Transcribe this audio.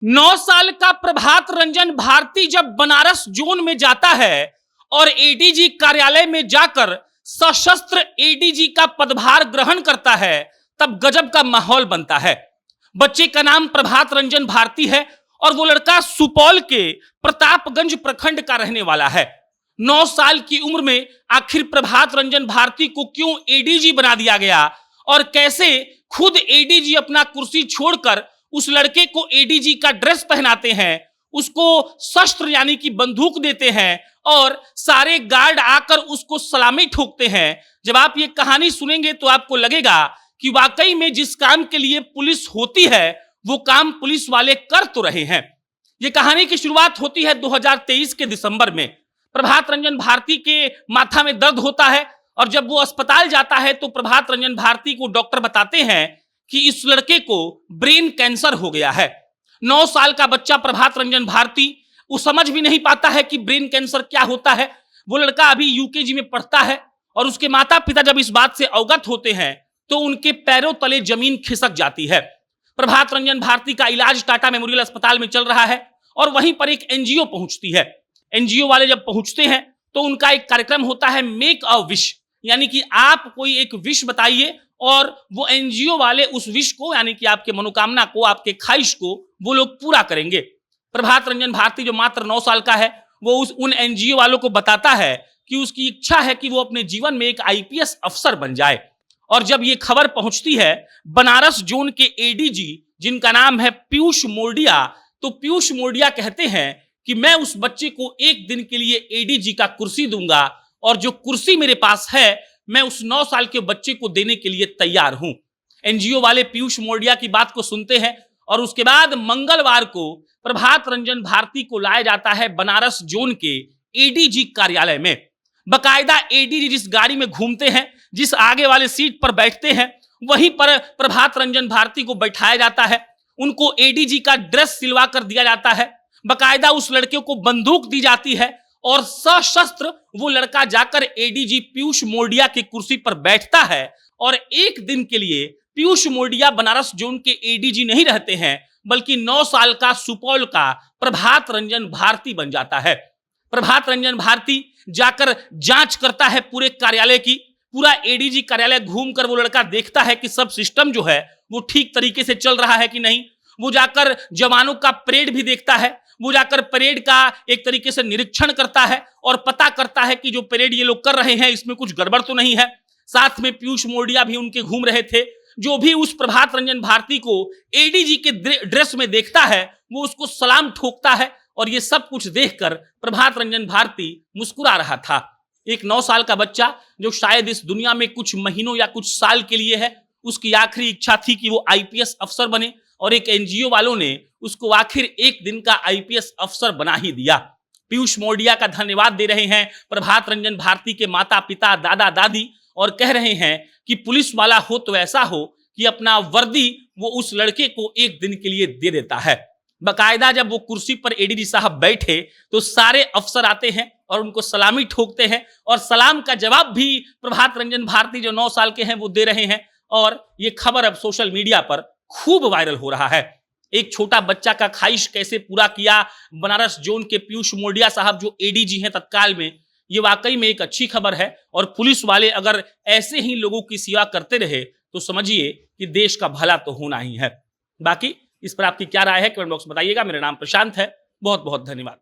9 साल का प्रभात रंजन भारती जब बनारस जोन में जाता है और एडीजी कार्यालय में जाकर सशस्त्र एडीजी का पदभार ग्रहण करता है, तब गजब का माहौल बनता है। बच्चे का नाम प्रभात रंजन भारती है और वो लड़का सुपौल के प्रतापगंज प्रखंड का रहने वाला है। 9 साल की उम्र में आखिर प्रभात रंजन भारती को क्यों एडीजी बना दिया गया और कैसे खुद एडीजी अपना कुर्सी छोड़कर उस लड़के को एडीजी का ड्रेस पहनाते हैं, उसको शस्त्र यानी कि बंदूक देते हैं और सारे गार्ड आकर उसको सलामी ठोकते हैं। जब आप ये कहानी सुनेंगे तो आपको लगेगा कि वाकई में जिस काम के लिए पुलिस होती है वो काम पुलिस वाले कर तो रहे हैं। ये कहानी की शुरुआत होती है 2023 के दिसंबर में। प्रभात रंजन भारती के माथा में दर्द होता है और जब वो अस्पताल जाता है तो प्रभात रंजन भारती को डॉक्टर बताते हैं कि इस लड़के को ब्रेन कैंसर हो गया है। 9 साल का बच्चा प्रभात रंजन भारती वो समझ भी नहीं पाता है कि ब्रेन कैंसर क्या होता है। वो लड़का अभी यूकेजी में पढ़ता है और उसके माता पिता जब इस बात से अवगत होते हैं तो उनके पैरों तले जमीन खिसक जाती है। प्रभात रंजन भारती का इलाज टाटा मेमोरियल अस्पताल में चल रहा है और वहीं पर एक एनजीओ पहुंचती है। एनजीओ वाले जब पहुंचते हैं तो उनका एक कार्यक्रम होता है मेक अ विश, यानी कि आप कोई एक विश बताइए और वो एनजीओ वाले उस विश को यानी कि आपके मनोकामना को, आपके ख्वाहिश को वो लोग पूरा करेंगे। प्रभात रंजन भारती जो मात्र 9 साल का है वो उन एनजीओ वालों को बताता है कि उसकी इच्छा है कि वो अपने जीवन में एक आईपीएस अफसर बन जाए। और जब ये खबर पहुंचती है बनारस जोन के एडीजी जिनका नाम है पीयूष मोरडिया, तो पीयूष मोरडिया कहते हैं कि मैं उस बच्चे को एक दिन के लिए एडीजी का कुर्सी दूंगा और जो कुर्सी मेरे पास है मैं उस 9 साल के बच्चे को देने के लिए तैयार हूं। एनजीओ वाले पीयूष मोरडिया की बात को सुनते हैं और उसके बाद मंगलवार को प्रभात रंजन भारती को लाया जाता है बनारस जोन के एडीजी कार्यालय में। बकायदा एडीजी जिस गाड़ी में घूमते हैं, जिस आगे वाले सीट पर बैठते हैं, वहीं पर प्रभात रंजन भारती को बैठाया जाता है। उनको एडीजी का ड्रेस सिलवा कर दिया जाता है। बकायदा उस लड़के को बंदूक दी जाती है और सशस्त्र वो लड़का जाकर एडीजी पीयूष मोरडिया की कुर्सी पर बैठता है और एक दिन के लिए पीयूष मोरडिया बनारस जोन के एडीजी नहीं रहते हैं बल्कि 9 साल का सुपौल का प्रभात रंजन भारती बन जाता है। प्रभात रंजन भारती जाकर जांच करता है पूरे कार्यालय की। पूरा एडीजी कार्यालय घूमकर वो लड़का देखता है कि सब सिस्टम जो है वो ठीक तरीके से चल रहा है कि नहीं। वो जाकर जवानों का परेड भी देखता है। वो जाकर परेड का एक तरीके से निरीक्षण करता है और पता करता है कि जो परेड ये लोग कर रहे हैं इसमें कुछ गड़बड़ तो नहीं है। साथ में पीयूष मोरडिया भी उनके घूम रहे थे। जो भी उस प्रभात रंजन भारती को एडीजी के ड्रेस में देखता है वो उसको सलाम ठोकता है और ये सब कुछ देखकर प्रभात रंजन भारती मुस्कुरा रहा था। एक 9 साल का बच्चा जो शायद इस दुनिया में कुछ महीनों या कुछ साल के लिए है, उसकी आखिरी इच्छा थी कि वो आईपीएस अफसर बने और एक एनजीओ वालों ने उसको आखिर एक दिन का आईपीएस अफसर बना ही दिया। पीयूष मोरडिया का धन्यवाद दे रहे हैं प्रभात रंजन भारती के माता पिता, दादा दादी और कह रहे हैं कि पुलिस वाला हो तो ऐसा हो कि अपना वर्दी वो उस लड़के को एक दिन के लिए दे देता है। बकायदा जब वो कुर्सी पर एडीजी साहब बैठे तो सारे अफसर आते हैं और उनको सलामी ठोकते हैं और सलाम का जवाब भी प्रभात रंजन भारती जो 9 साल के हैं वो दे रहे हैं। और ये खबर अब सोशल मीडिया पर खूब वायरल हो रहा है। एक छोटा बच्चा का ख्वाहिश कैसे पूरा किया बनारस जोन के पीयूष मोरडिया साहब जो एडीजी हैं तत्काल में, ये वाकई में एक अच्छी खबर है। और पुलिस वाले अगर ऐसे ही लोगों की सेवा करते रहे तो समझिए कि देश का भला तो होना ही है। बाकी इस पर आपकी क्या राय है कमेंट बॉक्स में बताइएगा। मेरा नाम प्रशांत है। बहुत बहुत धन्यवाद।